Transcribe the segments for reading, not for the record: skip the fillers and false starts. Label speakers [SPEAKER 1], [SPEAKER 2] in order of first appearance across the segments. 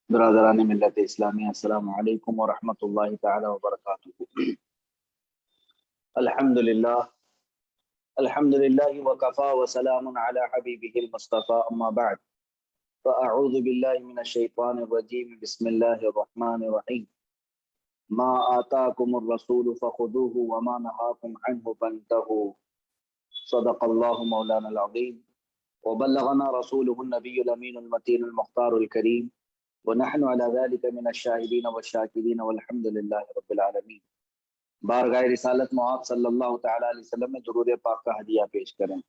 [SPEAKER 1] برادران ملت اسلامی، السلام علیکم ورحمۃ اللہ تعالی وبرکاتہ۔ الحمدللہ وکفا وسلام علی حبیبہ المصطفى، اما بعد فاعوذ باللہ من الشیطان الرجیم، بسم اللہ الرحمن الرحیم۔ ما آتاکم الرسول فخذوه وما نهاکم عنہ فانتہوا، صدق اللہ مولانا العظیم وبلغنا رسوله النبی الامین المتین المختار الکریم، ونحن على ذلك من الشاهدين والشاكرين والحمد لله رب العالمین۔ بارگاہ رسالت معاذ صلی اللہ تعالی علیہ وسلم میں درود پاک کا ہدیہ پیش کریں۔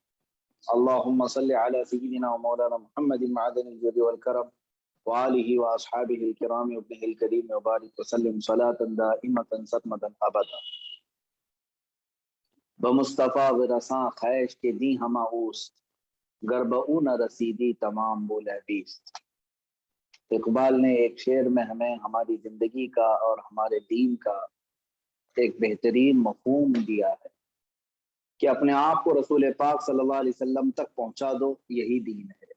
[SPEAKER 1] اللہم صلی علی سیدنا و مولانا محمد معدن الجود والکرم وآلہ واصحابہ الکرام وابنہ الکریم وبارک وسلم صلاۃ دائمۃ سرمدا ابدا۔ بمصطفیٰ ورساں خیش کے دی ہما اوست، گربعو نہ رسیدی تمام بولہ بیست۔ اقبال نے ایک شعر میں ہمیں ہماری زندگی کا اور ہمارے دین کا ایک بہترین مفہوم دیا ہے کہ اپنے آپ کو رسول پاک صلی اللہ علیہ وسلم تک پہنچا دو، یہی دین ہے۔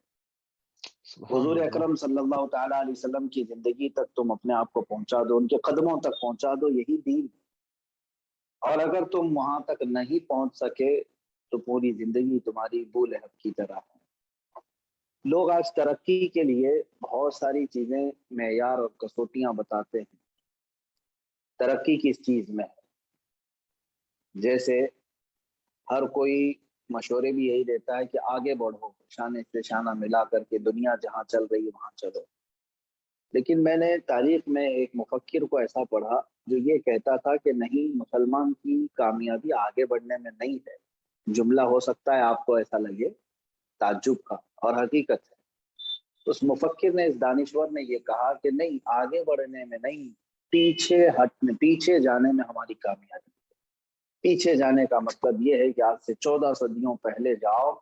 [SPEAKER 1] حضور اکرم صلی اللہ تعالی علیہ وسلم کی زندگی تک تم اپنے آپ کو پہنچا دو، ان کے قدموں تک پہنچا دو، یہی دین ہے۔ اور اگر تم وہاں تک نہیں پہنچ سکے تو پوری زندگی تمہاری بو لہب کی طرح ہے۔ لوگ آج ترقی کے لیے بہت ساری چیزیں معیار اور کسوٹیاں بتاتے ہیں۔ ترقی کس چیز میں ہے؟ جیسے ہر کوئی مشورے بھی یہی دیتا ہے کہ آگے بڑھو، شانے سے شانہ ملا کر کے دنیا جہاں چل رہی ہے وہاں چلو۔ لیکن میں نے تاریخ میں ایک مفکر کو ایسا پڑھا جو یہ کہتا تھا کہ نہیں، مسلمان کی کامیابی آگے بڑھنے میں نہیں ہے۔ جملہ ہو سکتا ہے آپ کو ایسا لگے تعجب کا، اور حقیقت ہے۔ اس مفکر نے، اس دانشور نے یہ کہا کہ نہیں، آگے بڑھنے میں نہیں، پیچھے جانے میں ہماری کامیابی۔ پیچھے جانے کا مطلب یہ ہے کہ آج سے 14 صدیوں پہلے جاؤ،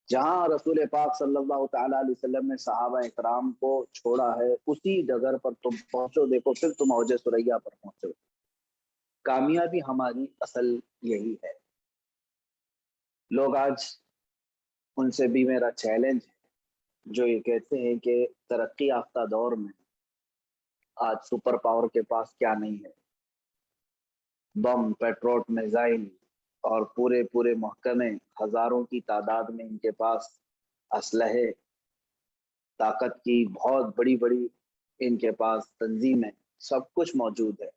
[SPEAKER 1] جہاں رسول پاک صلی اللہ تعالی علیہ وسلم نے صحابہ اکرام کو چھوڑا ہے، اسی ڈگر پر تم پہنچو، دیکھو پھر تم اوج ثریا پر پہنچو۔ کامیابی ہماری اصل یہی ہے۔ لوگ آج، ان سے بھی میرا چیلنج ہے، جو یہ کہتے ہیں کہ ترقی یافتہ دور میں آج سپر پاور کے پاس کیا نہیں ہے، بم، پیٹرول، میزائل اور پورے محکمے، ہزاروں کی تعداد میں ان کے پاس اسلحے، طاقت کی بہت بڑی ان کے پاس تنظیمیں، سب کچھ موجود ہے۔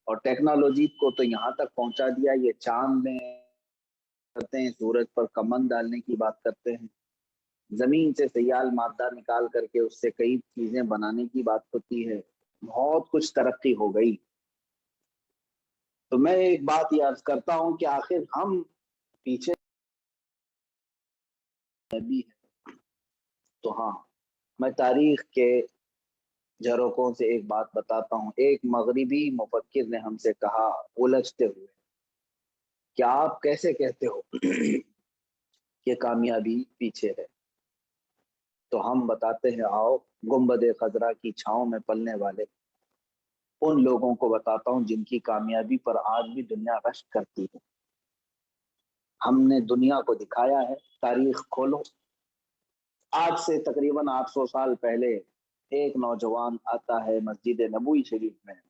[SPEAKER 1] اور ٹیکنالوجی کو تو یہاں تک پہنچا دیا، یہ چاند میں کرتے ہیں، سورج پر کمند ڈالنے کی بات کرتے ہیں، زمین سے سیال مادہ نکال کر کے اس سے کئی چیزیں بنانے کی بات ہوتی ہے۔ بہت کچھ ترقی ہو گئی۔ تو میں ایک بات یہ عرض کرتا ہوں کہ آخر ہم پیچھے بھی ہیں۔ تو ہاں، میں تاریخ کے جھروکوں سے ایک بات بتاتا ہوں۔ ایک مغربی مفکر نے ہم سے کہا الجھتے ہوئے کہ آپ کیسے کہتے ہو کہ کامیابی پیچھے ہے؟ تو ہم بتاتے ہیں، آؤ گنبد خضرا کی چھاؤں میں پلنے والے ان لوگوں کو بتاتا ہوں جن کی کامیابی پر آج بھی دنیا رشک کرتی ہے۔ ہم نے دنیا کو دکھایا ہے۔ تاریخ کھولو، آج سے تقریباً 800 سال پہلے ایک نوجوان آتا ہے مسجد نبوی شریف میں،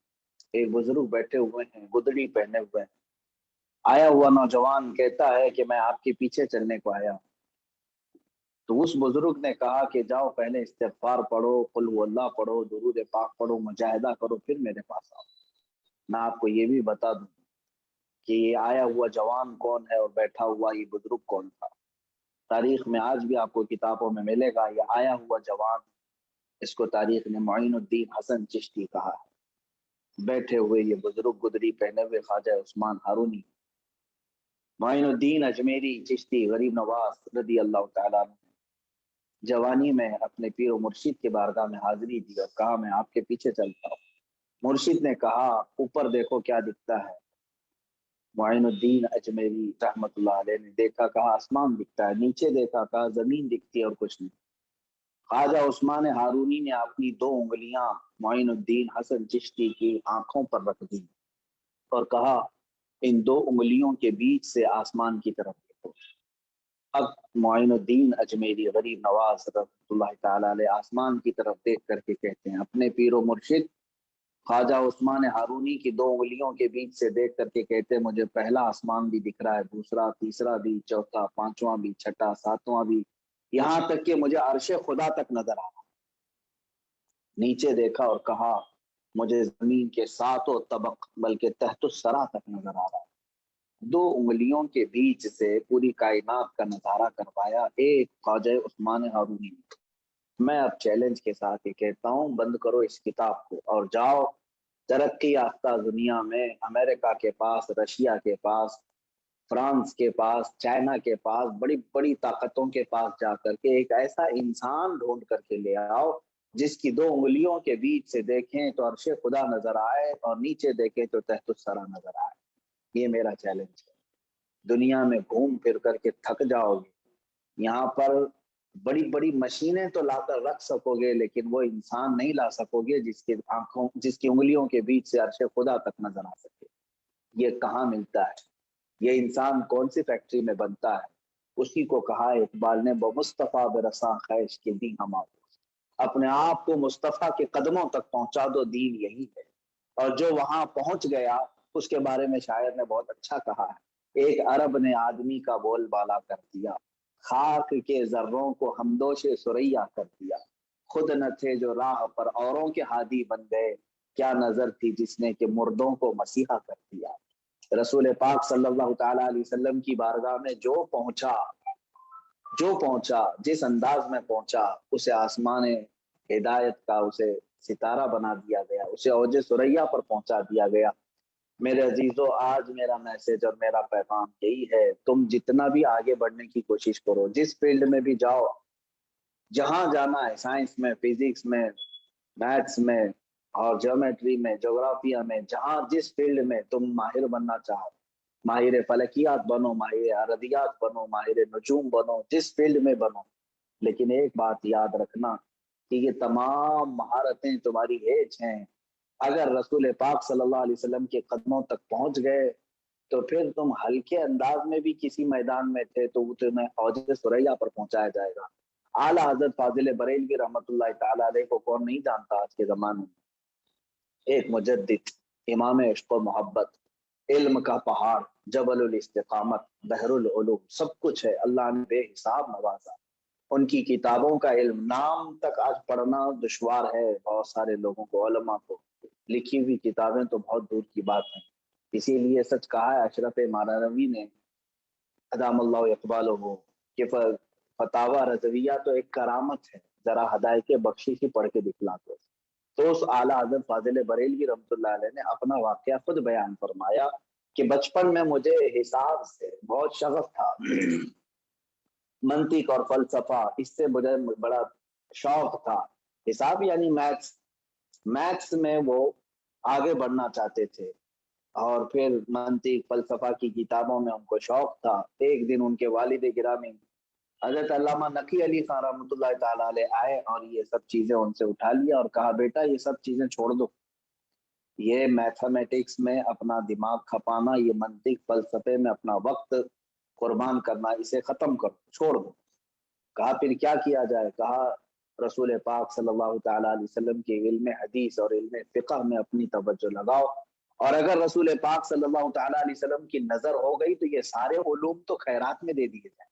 [SPEAKER 1] ایک بزرگ بیٹھے ہوئے ہیں، گدڑی پہنے ہوئے ہیں۔ آیا ہوا نوجوان کہتا ہے کہ میں آپ کے پیچھے چلنے کو آیا ہوں۔ تو اس بزرگ نے کہا کہ جاؤ، پہلے استغفار پڑھو، قل هو اللہ پڑھو، درود پاک پڑھو، مجاہدہ کرو، پھر میرے پاس آؤ۔ میں آپ کو یہ بھی بتا دوں کہ یہ آیا ہوا جوان کون ہے اور بیٹھا ہوا یہ بزرگ کون تھا۔ تاریخ میں آج بھی آپ کو کتابوں میں ملے گا یہ آیا ہوا جوان، اس کو تاریخ نے معین الدین حسن چشتی کہا ہے۔ بیٹھے ہوئے یہ بزرگ گدری پہنے ہوئے خواجہ عثمان ہارونی معین الدین اجمیری چشتی غریب نواز رضی اللہ تعالیٰ عنہ، جوانی میں اپنے پیر و مرشد کے بارگاہ میں حاضری دی اور کہا میں آپ کے پیچھے چلتا ہوں۔ مرشد نے کہا اوپر دیکھو کیا دکھتا ہے۔ معین الدین اجمیری رحمت اللہ علیہ نے دیکھا، کہا آسمان دکھتا ہے۔ نیچے دیکھا، کہا زمین دکھتی ہے اور کچھ نہیں۔ خواجہ عثمان ہارونی نے اپنی 2 انگلیاں معین الدین حسن چشتی کی آنکھوں پر رکھ دی اور کہا ان 2 انگلیوں کے بیچ سے آسمان کی طرف دیکھو۔ اب معین الدین اجمیری غریب نواز رحمۃ اللہ تعالی علیہ آسمان کی طرف دیکھ کر کے کہتے ہیں، اپنے پیر و مرشد خواجہ عثمان ہارونی کی 2 انگلیوں کے بیچ سے دیکھ کر کے کہتے ہیں مجھے پہلا آسمان بھی دکھ رہا ہے، دوسرا، تیسرا بھی، چوتھا، پانچواں بھی، چھٹا، ساتواں بھی، یہاں تک کہ مجھے عرش خدا تک نظر آ رہا۔ نیچے دیکھا اور کہا مجھے زمین کے 7 طبق بلکہ تحت الثری تک نظر آ رہا ہے۔ 2 انگلیوں کے بیچ سے پوری کائنات کا نظارہ کروایا ایک خواجہ عثمان ہارونی نے۔ میں اب چیلنج کے ساتھ یہ کہتا ہوں، بند کرو اس کتاب کو اور جاؤ ترقی یافتہ دنیا میں، امریکہ کے پاس، رشیا کے پاس، فرانس کے پاس، چائنا کے پاس، بڑی بڑی طاقتوں کے پاس جا کر کے ایک ایسا انسان ڈھونڈ کر کے لے آؤ جس کی 2 انگلیوں کے بیچ سے دیکھیں تو عرش خدا نظر آئے اور نیچے دیکھیں تو تحت الثری نظر آئے۔ یہ میرا چیلنج ہے۔ دنیا میں گھوم پھر کر کے تھک جاؤ گے، یہاں پر بڑی بڑی مشینیں تو لا کر رکھ سکو گے لیکن وہ انسان نہیں لا سکو گے جس کی انگلیوں کے بیچ سے عرش خدا تک نظر آ سکے۔ یہ کہاں ملتا ہے؟ یہ انسان کون سی فیکٹری میں بنتا ہے؟ اسی کو کہا اقبال نے بمصطفیٰ برساں خیش کے دین ہم اپنے آپ کو مصطفیٰ کے قدموں تک پہنچا دو، دین یہی ہے۔ اور جو وہاں پہنچ گیا اس کے بارے میں شاعر نے بہت اچھا کہا ہے، ایک عرب نے آدمی کا بول بالا کر دیا، خاک کے ذروں کو ہمدوش سریا کر دیا، خود نہ تھے جو راہ پر اوروں کے ہادی بن گئے، کیا نظر تھی جس نے کہ مردوں کو مسیحا کر دیا۔ رسول پاک صلی اللہ تعالی علیہ وسلم کی بارگاہ میں جو پہنچا جس انداز میں پہنچا، اسے آسمان ہدایت کا اسے ستارہ بنا دیا گیا، اسے اوج ثریا پر پہنچا دیا گیا۔ میرے عزیزو، آج میرا میسج اور میرا پیغام یہی ہے، تم جتنا بھی آگے بڑھنے کی کوشش کرو، جس فیلڈ میں بھی جاؤ، جہاں جانا ہے، سائنس میں، فزکس میں، میتھس میں اور جیومیٹری میں، جغرافیہ میں، جہاں جس فیلڈ میں تم ماہر بننا چاہو، ماہر فلکیات بنو، ماہر عربیات بنو، ماہر نجوم بنو، جس فیلڈ میں بنو، لیکن ایک بات یاد رکھنا کہ یہ تمام مہارتیں تمہاری ایج ہیں۔ اگر رسول پاک صلی اللہ علیہ وسلم کے قدموں تک پہنچ گئے تو پھر تم ہلکے انداز میں بھی کسی میدان میں تھے تو تمہیں اوج ثریا پر پہنچایا جائے گا۔ اعلیٰ حضرت فاضل بریلوی رحمۃ اللہ تعالی علیہ کو کون نہیں جانتا آج کے زمانے میں؟ ایک مجدد، امام عشق و محبت، علم کا پہاڑ، جبل الاستقامت، بحر العلوم، سب کچھ ہے، اللہ نے بے حساب نوازا۔ ان کی کتابوں کا علم نام تک آج پڑھنا دشوار ہے بہت سارے لوگوں کو، علماء کو، لکھی ہوئی کتابیں تو بہت دور کی بات ہیں۔ اسی لیے سچ کہا ہے اشرف مانوی نے ادام اللہ اقبالہ کہ فتاوی رضویہ تو ایک کرامت ہے، ذرا ہدایت بخشش ہی پڑھ کے دکھلا دو۔ تو اس اعلیٰ حضرت فاضل بریلوی رحمۃ اللہ علیہ نے اپنا واقعہ خود بیان فرمایا کہ بچپن میں مجھے حساب سے بہت شغف تھا، منطق اور فلسفہ، اس سے مجھے بڑا شوق تھا۔ حساب یعنی میتھس میں وہ آگے بڑھنا چاہتے تھے، اور پھر منطق فلسفہ کی کتابوں میں ان کو شوق تھا۔ ایک دن ان کے والد گرامی حضرت علامہ نقی علی خان رحمۃ اللہ تعالی علیہ آئے اور یہ سب چیزیں ان سے اٹھا لیا اور کہا بیٹا یہ سب چیزیں چھوڑ دو، یہ میتھمیٹکس میں اپنا دماغ کھپانا، یہ منطق فلسفے میں اپنا وقت قربان کرنا، اسے ختم کرو، چھوڑ دو۔ کہا پھر کیا کیا جائے؟ کہا رسول پاک صلی اللہ تعالی علیہ وسلم کے علم حدیث اور علم فقہ میں اپنی توجہ لگاؤ، اور اگر رسول پاک صلی اللہ تعالی علیہ وسلم کی نظر ہو گئی تو یہ سارے علوم تو خیرات میں دے دیے جائیں۔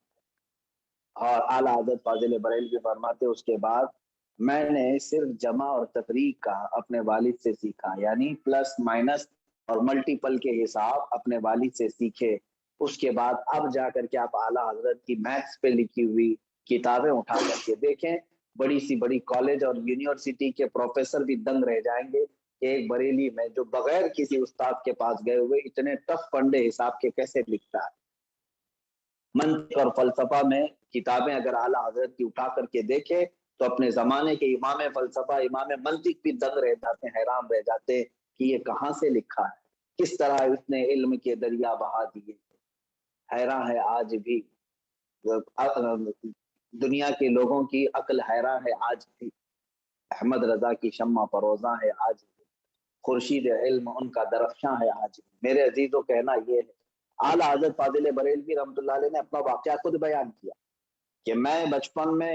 [SPEAKER 1] اور اعلیٰ حضرت فاضل بریلوی فرماتے اس کے بعد میں نے صرف جمع اور تفریق کا اپنے والد سے سیکھا، یعنی پلس مائنس اور ملٹیپل کے حساب اپنے والد سے سیکھے۔ اس کے بعد اب جا کر کے آپ اعلیٰ حضرت کی میتھس پہ لکھی ہوئی کتابیں اٹھا کر کے دیکھیں، بڑی سی بڑی کالج اور یونیورسٹی کے پروفیسر بھی دنگ رہ جائیں گے کہ ایک بریلی میں جو بغیر کسی استاد کے پاس گئے ہوئے اتنے ٹف فنڈے حساب کے کیسے لکھتا ہے۔ منطق اور فلسفہ میں کتابیں اگر اعلیٰ حضرت کی اٹھا کر کے دیکھیں تو اپنے زمانے کے امام فلسفہ، امام منطق بھی دنگ رہ جاتے ہیں، حیران رہ جاتے ہیں کہ یہ کہاں سے لکھا ہے، کس طرح اس نے علم کے دریا بہا دیے۔ حیران ہے آج بھی دنیا کے لوگوں کی عقل، حیران ہے آج بھی احمد رضا کی شمع فروزاں ہے آج بھی، خورشید علم ان کا درخشاں ہے آج بھی۔ میرے عزیزوں کہنا یہ ہے، اعلیٰ حضرت فاضل بریلوی رحمۃ اللہ علیہ نے اپنا واقعہ خود بیان کیا کہ میں بچپن میں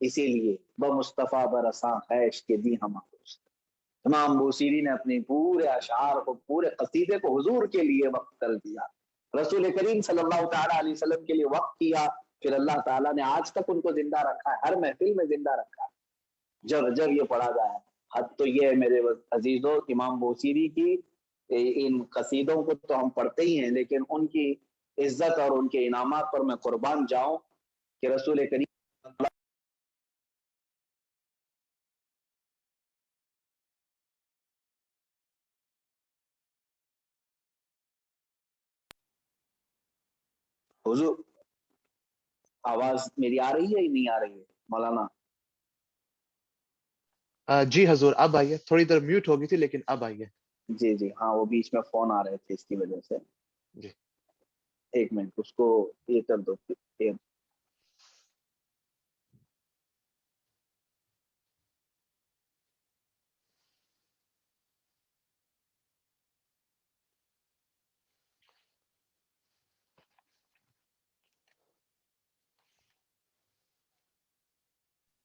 [SPEAKER 1] اسی لیے بمصطفیٰ برساں خیش کے دی ہم امام بوصیری نے اپنے پورے اشعار کو، پورے قصیدے کو حضور کے لیے وقف کر دیا، رسول کریم صلی اللہ تعالیٰ علیہ وسلم کے لیے وقف کیا۔ پھر اللہ تعالیٰ نے آج تک ان کو زندہ رکھا ہے، ہر محفل میں زندہ رکھا ہے جب جب یہ پڑھا جائے۔ حد تو یہ ہے میرے عزیزوں، امام بوصیری کی ان قصیدوں کو تو ہم پڑھتے ہی ہیں، لیکن ان کی عزت اور ان کے انعامات پر میں قربان جاؤں کہ رسول کریم حضور، آواز میری آ رہی ہے یا نہیں آ رہی ہے مولانا؟
[SPEAKER 2] جی حضور اب آئیے، تھوڑی دیر میوٹ ہو گئی تھی لیکن اب آئیے۔
[SPEAKER 1] جی جی ہاں، وہ بیچ میں فون آ رہے تھے اس کی وجہ سے۔
[SPEAKER 2] جی
[SPEAKER 1] ایک منٹ اس کو یہ کر دو۔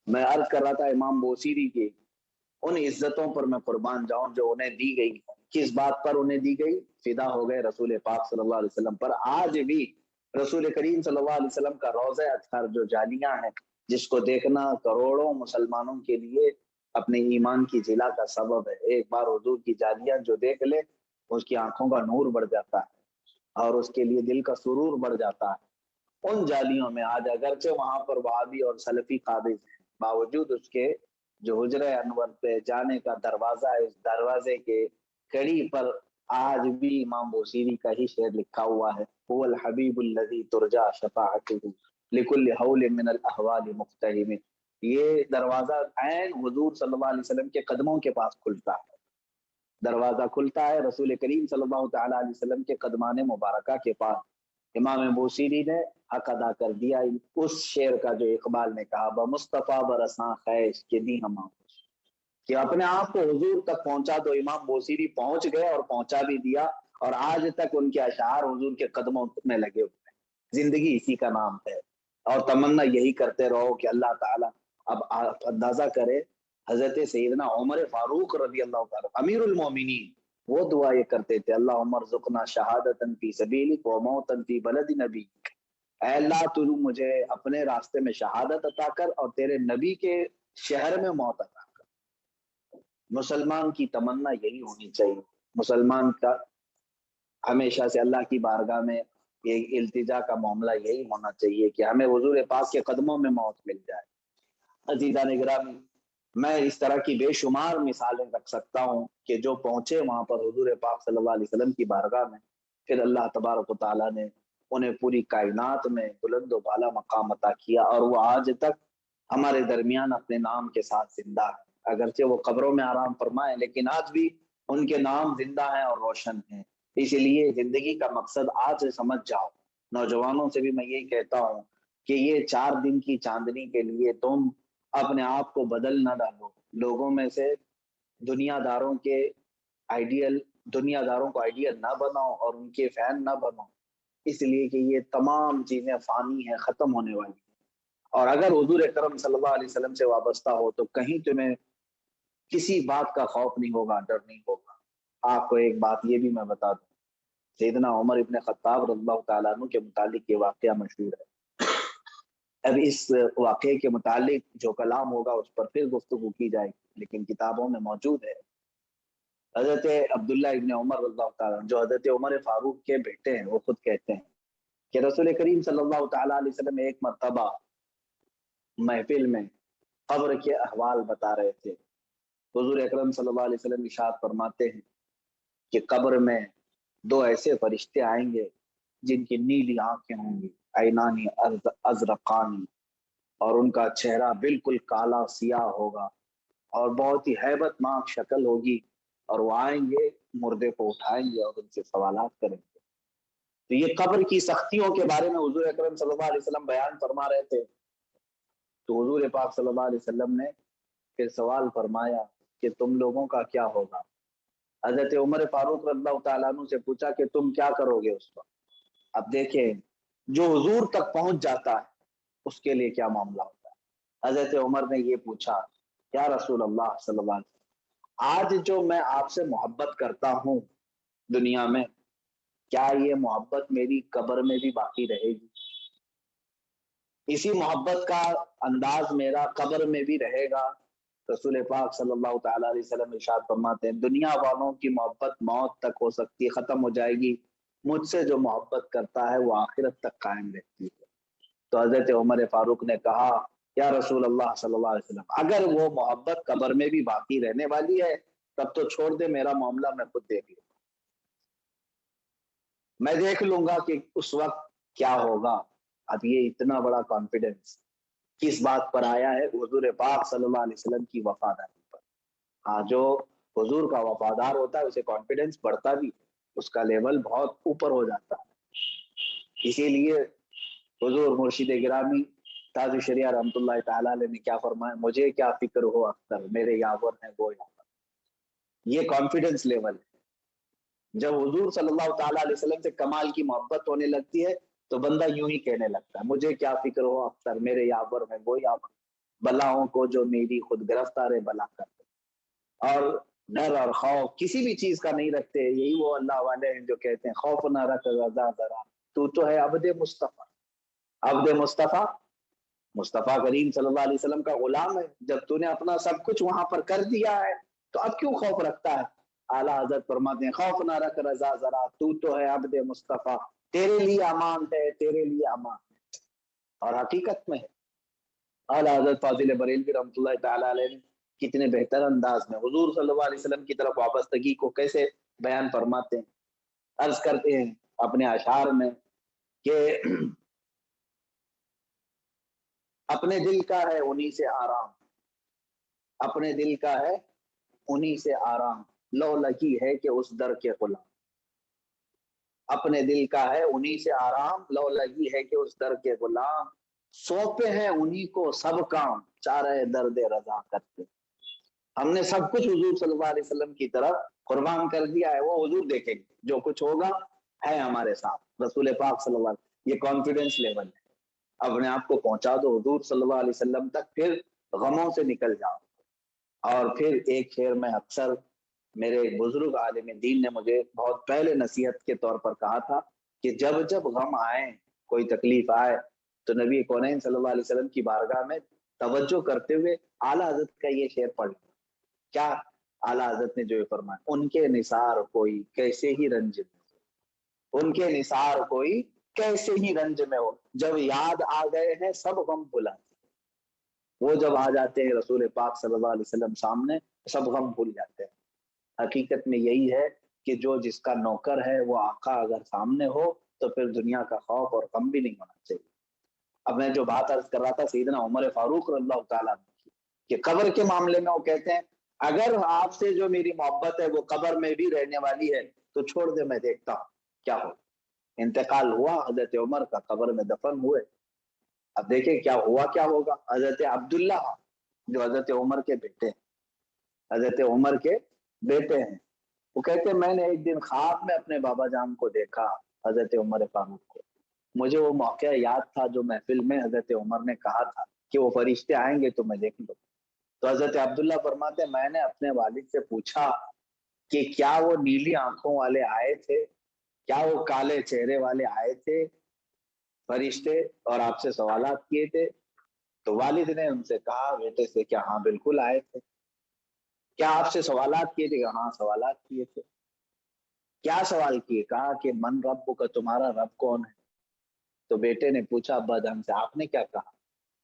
[SPEAKER 1] میں عرض کر رہا تھا امام بوصیری کی ان عزتوں پر میں قربان جاؤں جو انہیں دی گئی۔ کس بات پر انہیں دی گئی؟ فدا ہو گئے رسول پاک صلی اللہ علیہ وسلم پر۔ آج بھی رسول کریم صلی اللہ علیہ وسلم کا روضہ اطہر جو جالیاں ہیں، جس کو دیکھنا کروڑوں مسلمانوں کے لیے اپنے ایمان کی جلا کا سبب ہے۔ ایک بار حضور کی جالیاں جو دیکھ لے، اس کی آنکھوں کا نور بڑھ جاتا ہے اور اس کے لیے دل کا سرور بڑھ جاتا ہے۔ ان جالیوں میں آج اگرچہ وہاں پر وہابی اور سلفی قابض ہیں، باوجود اس کے جو حجرہ انور پہ جانے کا دروازہ ہے، اس دروازے کے کڑی پر آج بھی امام بوصیری کا ہی شعر لکھا ہوا ہے، هو الحبیب الذی ترجا شفاعته لکل حول من الاحوال مقتحم۔ یہ دروازہ عین حضور صلی اللہ علیہ وسلم کے قدموں کے پاس کھلتا ہے، دروازہ کھلتا ہے رسول کریم صلی اللہ تعالیٰ علیہ وسلم کے قدمان مبارکہ کے پاس۔ امام بوصیری نے حق ادا کر دیا اس شعر کا جو اقبال نے کہا، بمصطفیٰ برساں خیش کے دی ہم، کہ اپنے آپ کو حضور تک پہنچا دو۔ امام بوصیری پہنچ گئے اور پہنچا بھی دیا، اور آج تک ان کے اشعار حضور کے قدموں میں لگے ہوئے ہیں۔ زندگی اسی کا نام ہے، اور تمنا یہی کرتے رہو کہ اللہ تعالیٰ، اب آپ اندازہ کرے حضرت سیدنا عمر فاروق رضی اللہ تعالیٰ امیر المومنین، وہ دعا یہ کرتے تھے، اللہ عمر ذقنا شہادتن فی سبیلک و موتن فی بلد نبیک، اے اللہ تو مجھے اپنے راستے میں شہادت عطا کر اور تیرے نبی کے شہر میں موت عطا کر۔ مسلمان کی تمنا یہی ہونی چاہیے، مسلمان کا ہمیشہ سے اللہ کی بارگاہ میں یہ التجا کا معاملہ یہی ہونا چاہیے کہ ہمیں حضور پاک کے قدموں میں موت مل جائے۔ عزیزان گرامی، میں اس طرح کی بے شمار مثالیں رکھ سکتا ہوں کہ جو پہنچے وہاں پر حضور پاک صلی اللہ علیہ وسلم کی بارگاہ میں، پھر اللہ تبارک و تعالیٰ نے انہیں پوری کائنات میں بلند و بالا مقام عطا کیا، اور وہ آج تک ہمارے درمیان اپنے نام کے ساتھ زندہ ہے۔ اگرچہ وہ قبروں میں آرام فرمائے، لیکن آج بھی ان کے نام زندہ ہیں اور روشن ہیں۔ اسی لیے زندگی کا مقصد آج سے سمجھ جاؤ۔ نوجوانوں سے بھی میں یہی کہتا ہوں کہ یہ 4 دن کی چاندنی کے لیے تم اپنے آپ کو بدل نہ ڈالو، لوگوں میں سے دنیا داروں کو آئیڈیل نہ بناؤ اور ان کے فین نہ بنو، اس لیے کہ یہ تمام چیزیں فانی ہیں، ختم ہونے والی ہیں۔ اور اگر حضور اکرم صلی اللہ علیہ وسلم سے وابستہ ہو تو کہیں تمہیں کسی بات کا خوف نہیں ہوگا، ڈر نہیں ہوگا۔ آپ کو ایک بات یہ بھی میں بتا دوں، سیدنا عمر ابن خطاب رضی اللہ تعالیٰ عنہ کے متعلق یہ واقعہ مشہور ہے۔ اب اس واقعے کے متعلق جو کلام ہوگا اس پر پھر گفتگو کی جائے گی، لیکن کتابوں میں موجود ہے۔ حضرت عبداللہ ابن عمر رضی اللہ تعالیٰ جو حضرت عمر فاروق کے بیٹے ہیں، وہ خود کہتے ہیں کہ رسول کریم صلی اللہ تعالیٰ علیہ وسلم ایک مرتبہ محفل میں قبر کے احوال بتا رہے تھے۔ حضور اکرم صلی اللہ علیہ وسلم ارشاد فرماتے ہیں کہ قبر میں 2 ایسے فرشتے آئیں گے جن کی نیلی آنکھیں ہوں گی، عینانی ازرقانی، اور ان کا چہرہ بالکل کالا سیاہ ہوگا اور بہت ہی ہیبت ناک شکل ہوگی، اور وہ آئیں گے، مردے کو اٹھائیں گے اور ان سے سوالات کریں گے۔ تو یہ قبر کی سختیوں کے بارے میں حضور اکرم صلی اللہ علیہ وسلم بیان فرما رہے تھے، تو حضور پاک صلی اللہ علیہ وسلم نے پھر سوال فرمایا کہ تم لوگوں کا کیا ہوگا؟ حضرت عمر فاروق رضی اللہ تعالیٰ عنہ سے پوچھا کہ تم کیا کرو گے اس وقت؟ اب دیکھیں، جو حضور تک پہنچ جاتا ہے اس کے لیے کیا معاملہ ہوتا ہے۔ حضرت عمر نے یہ پوچھا یا رسول اللہ صلی اللہ علیہ وسلم، آج جو میں آپ سے محبت کرتا ہوں دنیا میں، کیا یہ محبت میری قبر میں بھی باقی رہے گی؟ اسی محبت کا انداز میرا قبر میں بھی رہے گا؟ رسول پاک صلی اللہ تعالی علیہ وسلم ارشاد فرماتے ہیں دنیا والوں کی محبت موت تک ہو سکتی ہے، ختم ہو جائے گی، مجھ سے جو محبت کرتا ہے وہ آخرت تک قائم رہتی ہے۔ تو حضرت عمر فاروق نے کہا یا رسول اللہ صلی اللہ علیہ وسلم، اگر وہ محبت قبر میں بھی باقی رہنے والی ہے تب تو چھوڑ دے، میرا معاملہ میں خود دیکھ لوں، میں دیکھ لوں گا کہ اس وقت کیا ہوگا۔ اب یہ اتنا بڑا کانفیڈنس کس بات پر آیا ہے؟ حضور پاک صلی اللہ علیہ وسلم کی وفاداری پر۔ ہاں، جو حضور کا وفادار ہوتا ہے اسے کانفیڈنس بڑھتا بھی، اس کا لیول بہت اوپر ہو جاتا ہے۔ اسی لیے حضور مرشد گرامی تاج الشریعہ رحمۃ اللہ تعالی علیہ نے کیا فرمایا، مجھے کیا فکر ہو اختر، میرے یاور ہیں وہ یاور۔ یہ کانفیڈنس لیول ہے۔ جب حضور صلی اللہ تعالی علیہ وسلم سے کمال کی محبت ہونے لگتی ہے تو بندہ یوں ہی کہنے لگتا ہے مجھے کیا فکر ہو اختر، میرے یاور ہیں وہ یاور، بلاؤں کو جو میری خود گرفتار بلا کرتے، اور ڈر اور خوف کسی بھی چیز کا نہیں رکھتے۔ یہی وہ اللہ والے ہیں جو کہتے ہیں خوف نہ رکھ رضا ذرا، تو ہے عبد مصطفیٰ، عبد مصطفیٰ، مصطفیٰ کریم صلی اللہ علیہ وسلم کا غلام ہے۔ جب تو نے اپنا سب کچھ وہاں پر کر دیا ہے تو اب کیوں خوف رکھتا ہے؟ اعلیٰ حضرت فرماتے ہیں خوف نہ رکھ رضا ذرا، تو ہے عبد مصطفیٰ، تیرے لیے امان ہے، تیرے لیے امان ہے۔ اور حقیقت میں ہے۔ اعلیٰ حضرت فاضل بریلوی رحمۃ اللہ تعالی علیہ نے کتنے بہتر انداز میں حضور صلی اللہ علیہ وسلم کی طرف وابستگی کو کیسے بیان فرماتے ہیں۔ عرض کرتے ہیں اپنے اشعار میں کہ اپنے دل کا ہے انہی سے آرام، اپنے دل کا ہے انہی سے آرام، لو لگی ہے کہ اس در کے غلام، اپنے دل کا ہے انہی سے آرام، لو لگی ہے کہ اس در کے غلام، سونپے ہیں انہی کو سب کام، چارہ درد رضا کرتے۔ ہم نے سب کچھ حضور صلی اللہ علیہ وسلم کی طرف قربان کر دیا ہے، وہ حضور دیکھیں گے، جو کچھ ہوگا ہے ہمارے ساتھ۔ رسول پاک صلی اللہ علیہ وسلم، یہ کانفیڈنس لیول ہے۔ اپنے آپ کو پہنچا دو حضور صلی اللہ علیہ وسلم تک، پھر غموں سے نکل جاؤ۔ اور پھر ایک شعر میں اکثر میرے ایک بزرگ عالم دین نے مجھے بہت پہلے نصیحت کے طور پر کہا تھا کہ جب جب غم آئے، کوئی تکلیف آئے، تو نبی کونین صلی اللہ علیہ وسلم کی بارگاہ میں توجہ کرتے ہوئے اعلیٰ حضرت کا یہ شعر پڑھ لیا۔ کیا اعلیٰ حضرت نے جو فرمایا، ان کے نثار کوئی کیسے ہی رنج میں ہو، ان کے نثار کوئی کیسے ہی رنج میں ہو، جب یاد آ گئے ہیں سب غم بھلاتے۔ وہ جب آ جاتے ہیں رسول پاک صلی اللہ علیہ وسلم سامنے، سب غم بھول جاتے ہیں۔ حقیقت میں یہی ہے کہ جو جس کا نوکر ہے وہ آقا اگر سامنے ہو تو پھر دنیا کا خوف اور غم بھی نہیں ہونا چاہیے۔ اب میں جو بات عرض کر رہا تھا سیدنا عمر فاروق رضی اللہ تعالیٰ کہ قبر کے معاملے میں وہ کہتے ہیں اگر آپ سے جو میری محبت ہے وہ قبر میں بھی رہنے والی ہے تو چھوڑ دے، میں دیکھتا ہوں کیا ہو۔ انتقال ہوا حضرت عمر کا، قبر میں دفن ہوئے۔ اب دیکھیں کیا ہوا، کیا ہوگا۔ حضرت عبداللہ جو حضرت عمر کے بیٹے ہیں، حضرت عمر کے بیٹے ہیں، وہ کہتے ہیں میں نے ایک دن خواب میں اپنے بابا جان کو دیکھا، حضرت عمر فاروق کو۔ مجھے وہ موقع یاد تھا جو محفل میں حضرت عمر نے کہا تھا کہ وہ فرشتے آئیں گے تو میں دیکھ لوں۔ تو حضرت عبداللہ فرماتے ہیں میں نے اپنے والد سے پوچھا کہ کیا وہ نیلی آنکھوں والے آئے تھے، کیا وہ کالے چہرے والے آئے تھے فرشتے اور آپ سے سوالات کیے تھے؟ تو والد نے ان سے کہا بیٹے سے کہ ہاں بالکل آئے تھے۔ کیا آپ سے سوالات کیے تھے؟ ہاں سوالات کیے تھے۔ کیا سوال کیے؟ کہا کہ من رب کا، تمہارا رب کون ہے؟ تو بیٹے نے پوچھا ابا جان سے آپ نے کیا کہا؟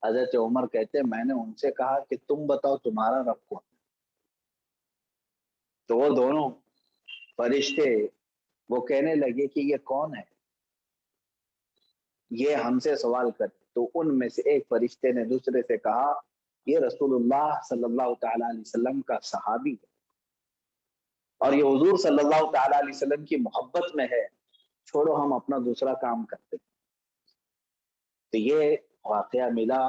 [SPEAKER 1] حضرت عمر کہتے ہیں میں نے ان سے کہا کہ تم بتاؤ تمہارا رب کون ہے؟ تو وہ دونوں فرشتے وہ کہنے لگے کہ یہ کون ہے، یہ ہم سے سوال کرتے۔ تو ان میں سے ایک فرشتے نے دوسرے سے کہا یہ رسول اللہ صلی اللہ تعالی علیہ وسلم کا صحابی ہے اور یہ حضور صلی اللہ تعالی علیہ وسلم کی محبت میں ہے، چھوڑو ہم اپنا دوسرا کام کرتے ہیں۔ تو یہ واقعہ ملا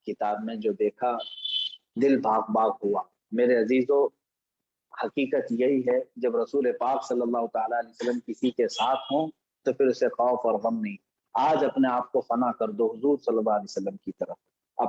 [SPEAKER 1] کتاب میں، جو دیکھا دل بھاگ بھاگ ہوا۔ میرے عزیزو، حقیقت یہی ہے جب رسول پاک صلی اللہ تعالی علیہ وسلم کسی کے ساتھ ہوں تو پھر اسے خوف اور غم نہیں۔ آج اپنے آپ کو فنا کر دو حضور صلی اللہ علیہ وسلم کی طرف، اب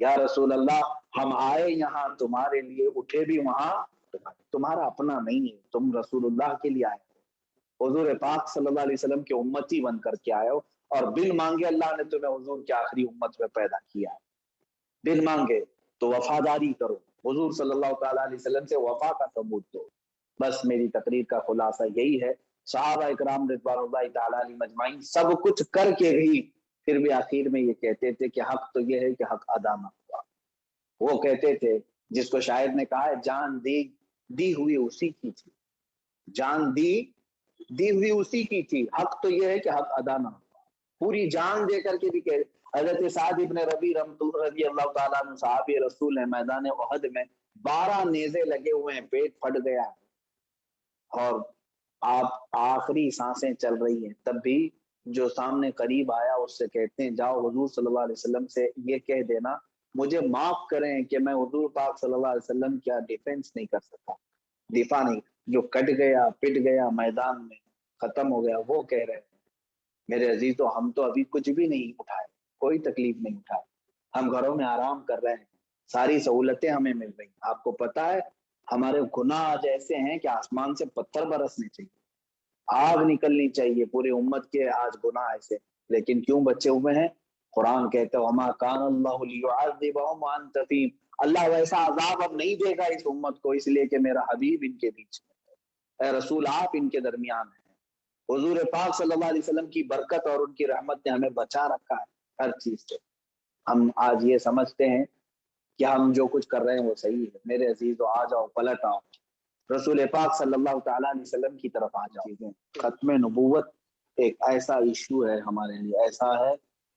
[SPEAKER 1] یا رسول اللہ ہم آئے یہاں تمہارے لیے، اٹھے بھی وہاں تمہارا اپنا نہیں ہے، تم رسول اللہ کے لیے آئے ہو، حضور پاک صلی اللہ علیہ وسلم کے امتی بن کر کے آئے ہو، اور بن مانگے اللہ نے تمہیں حضور کی آخری امت میں پیدا کیا ہے، بن مانگے تو وفاداری کرو، حضور صلی اللہ تعالیٰ علیہ وسلم سے وفا کا ثبوت دو۔ بس میری تقریر کا خلاصہ یہی ہے، صحابہ اکرام رضوان اللہ تعالیٰ علیہ مجمعین سب کچھ کر کے بھی پھر بھی آخر میں یہ کہتے تھے کہ حق تو یہ ہے کہ حق ادا نہ ہوا۔ وہ کہتے تھے جس کو شاعر نے کہا ہے جان دی ہوئی اسی کی تھی، جان دی ہوئی اسی کی تھی، حق تو یہ ہے کہ حق ادا نہ ہوا۔ پوری جان دے کر کے بھی کہ حضرت سعد ابن ربی رضی اللہ تعالیٰ عنہ صحابی رسول ہیں، میدان احد میں 12 نیزے لگے ہوئے ہیں، پیٹ پھٹ گیا اور آپ آخری سانسیں چل رہی ہیں، تب بھی جو سامنے قریب آیا اس سے کہتے ہیں جاؤ حضور صلی اللہ علیہ وسلم سے یہ کہہ دینا مجھے معاف کریں کہ میں حضور پاک صلی اللہ علیہ وسلم کیا ڈیفینس نہیں کر سکا، دفاع نہیں، جو کٹ گیا پٹ گیا میدان میں ختم ہو گیا۔ وہ کہہ رہے ہیں میرے عزیزو ہم تو ابھی کچھ بھی نہیں اٹھائے، کوئی تکلیف نہیں اٹھائے، ہم گھروں میں آرام کر رہے ہیں، ساری سہولتیں ہمیں مل رہی، آپ کو پتا ہے ہمارے گناہ آج ایسے ہیں کہ آسمان سے پتھر برسنے چاہیے، آگ نکلنی چاہیے پوری امت کے، آج گناہ ایسے، لیکن کیوں بچے ہوئے ہیں؟ قرآن کہتا ہے وما کان اللہ لیعذبہم وانت فیہم، اللہ ویسا عذاب اب نہیں دے گا اس امت کو، اس لیے کہ میرا حبیب ان کے بیچ میں، اے رسول آپ ان کے درمیان ہیں۔ حضور پاک صلی اللہ علیہ وسلم کی برکت اور ان کی رحمت نے ہمیں بچا رکھا ہے ہر چیز سے۔ ہم آج یہ سمجھتے ہیں کہ ہم جو کچھ کر رہے ہیں وہ صحیح ہے، میرے عزیزو آ جاؤ، پلٹ آؤ، رسول پاک صلی اللہ تعالیٰ علیہ وسلم کی طرف آ جاؤ۔ ختم نبوت ایک ایسا ایشو ہے ہمارے لیے، ایسا ہے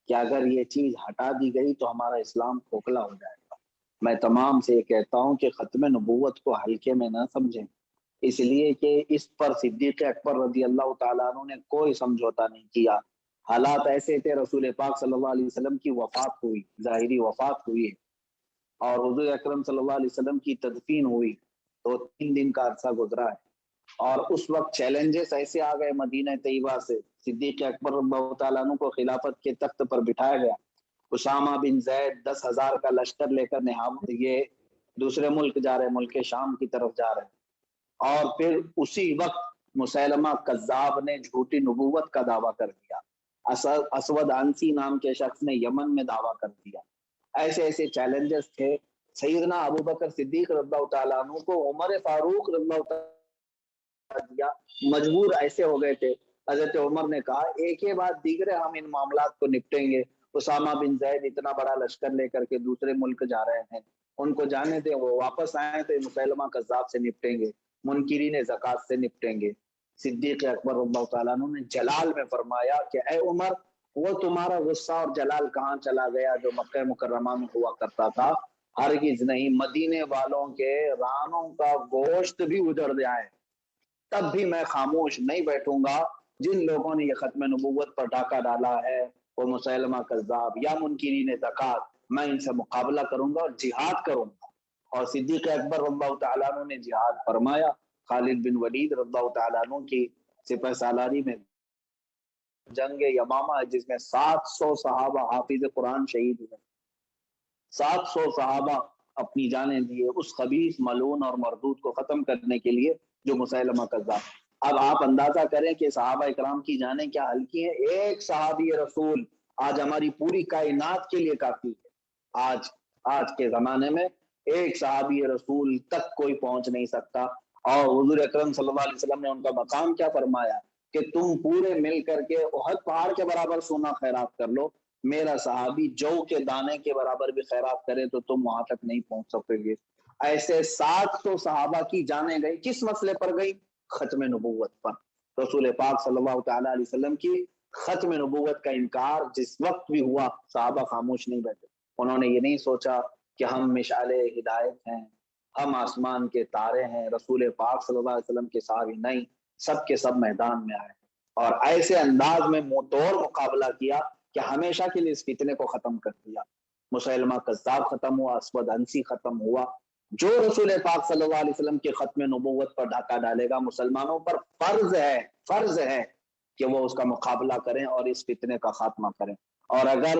[SPEAKER 1] کہ اگر یہ چیز ہٹا دی گئی تو ہمارا اسلام کھوکھلا ہو جائے گا۔ میں تمام سے یہ کہتا ہوں کہ ختم نبوت کو ہلکے میں نہ سمجھیں، اس لیے کہ اس پر صدیق اکبر رضی اللہ تعالیٰ عنہ نے کوئی سمجھوتا نہیں کیا۔ حالات ایسے تھے، رسول پاک صلی اللہ علیہ وسلم کی وفات ہوئی، ظاہری وفات ہوئی، اور حضور اکرم صلی اللہ علیہ وسلم کی تدفین ہوئی تو 3 دن کا عرصہ گزرا ہے، اور اس وقت چیلنجز ایسے آ گئے مدینہ طیبہ سے، صدیق اکبر رضی اللہ تعالیٰ عنہ کو خلافت کے تخت پر بٹھایا گیا، اسامہ بن زید 10,000 کا لشکر لے کر یہ دوسرے ملک جا رہے، ملک شام کی طرف جا رہے، اور پھر اسی وقت مسیلمہ کذاب نے جھوٹی نبوت کا دعویٰ کر دیا، اسود عنسی نام کے شخص نے یمن میں دعویٰ کر دیا۔ ایسے ایسے چیلنجز تھے، سیدنا ابو بکر صدیق رضی اللہ تعالیٰ عنہ کو عمر فاروق رضی اللہ تعالیٰ دیا، مجبور ایسے ہو گئے تھے، حضرت عمر نے کہا ایک ہی بات دیگرے ہم ان معاملات کو نپٹیں گے، اسامہ بن زید اتنا بڑا لشکر لے کر کے دوسرے ملک جا رہے ہیں، ان کو جانے دیں، وہ واپس آئیں تو مسیلمہ کذاب سے نپٹیں گے، منکرین زکات سے نپٹیں گے۔ صدیق اکبر رضی اللہ تعالیٰ عنہ نے جلال میں فرمایا کہ اے عمر وہ تمہارا غصہ اور جلال کہاں چلا گیا جو مکہ مکرمہ میں ہوا کرتا تھا؟ ہرگز نہیں، مدینے والوں کے رانوں کا گوشت بھی اجڑ جائے تب بھی میں خاموش نہیں بیٹھوں گا، جن لوگوں نے یہ ختم نبوت پر ڈاکہ ڈالا ہے وہ مسیلمہ کذاب یا منکرین زکات، میں ان سے مقابلہ کروں گا اور جہاد کروں گا۔ اور صدیق اکبر رضی اللہ تعالیٰ عنہ نے جہاد فرمایا، خالد بن ولید رضی اللہ تعالیٰ عنہ کی سپہ سالاری میں جنگ یمامہ ہے جس میں 700 صحابہ حافظ قرآن شہید ہوئے، 700 صحابہ اپنی جانیں دیے اس خبیث ملعون اور مردود کو ختم کرنے کے لیے جو مسیلمہ کذاب۔ اب آپ اندازہ کریں کہ صحابہ اکرام کی جانیں کیا ہلکی ہیں، ایک صحابی رسول آج ہماری پوری کائنات کے لیے کافی ہے۔ آج کے زمانے میں ایک صحابی رسول تک کوئی پہنچ نہیں سکتا، اور حضور اکرم صلی اللہ علیہ وسلم نے ان کا مقام کیا فرمایا کہ تم پورے مل کر کے احد پہاڑ کے برابر سونا خیرات کر لو، میرا صحابی جو کے دانے کے برابر بھی خیرات کرے تو تم وہاں تک نہیں پہنچ سکتے گے۔ ایسے 700 صحابہ کی جانیں گئی، کس مسئلے پر گئی؟ ختم نبوت پر۔ رسول پاک صلی اللہ تعالیٰ علیہ وسلم کی ختم نبوت کا انکار جس وقت بھی ہوا، صحابہ خاموش نہیں بیٹھے، انہوں نے یہ نہیں سوچا کہ ہم مشعل ہدایت ہیں، ہم آسمان کے تارے ہیں، رسول پاک صلی اللہ علیہ وسلم کے صحابی نہیں، سب کے سب میدان میں آئے اور ایسے انداز میں منہ توڑ مقابلہ کیا کہ ہمیشہ کے لیے اس فتنے کو ختم کر دیا۔ مسیلمہ کذاب ختم ہوا، اسود عنسی ختم ہوا۔ جو رسول پاک صلی اللہ علیہ وسلم کے ختم نبوت پر ڈاکہ ڈالے گا، مسلمانوں پر فرض ہے کہ وہ اس کا مقابلہ کریں اور اس فتنے کا خاتمہ کریں، اور اگر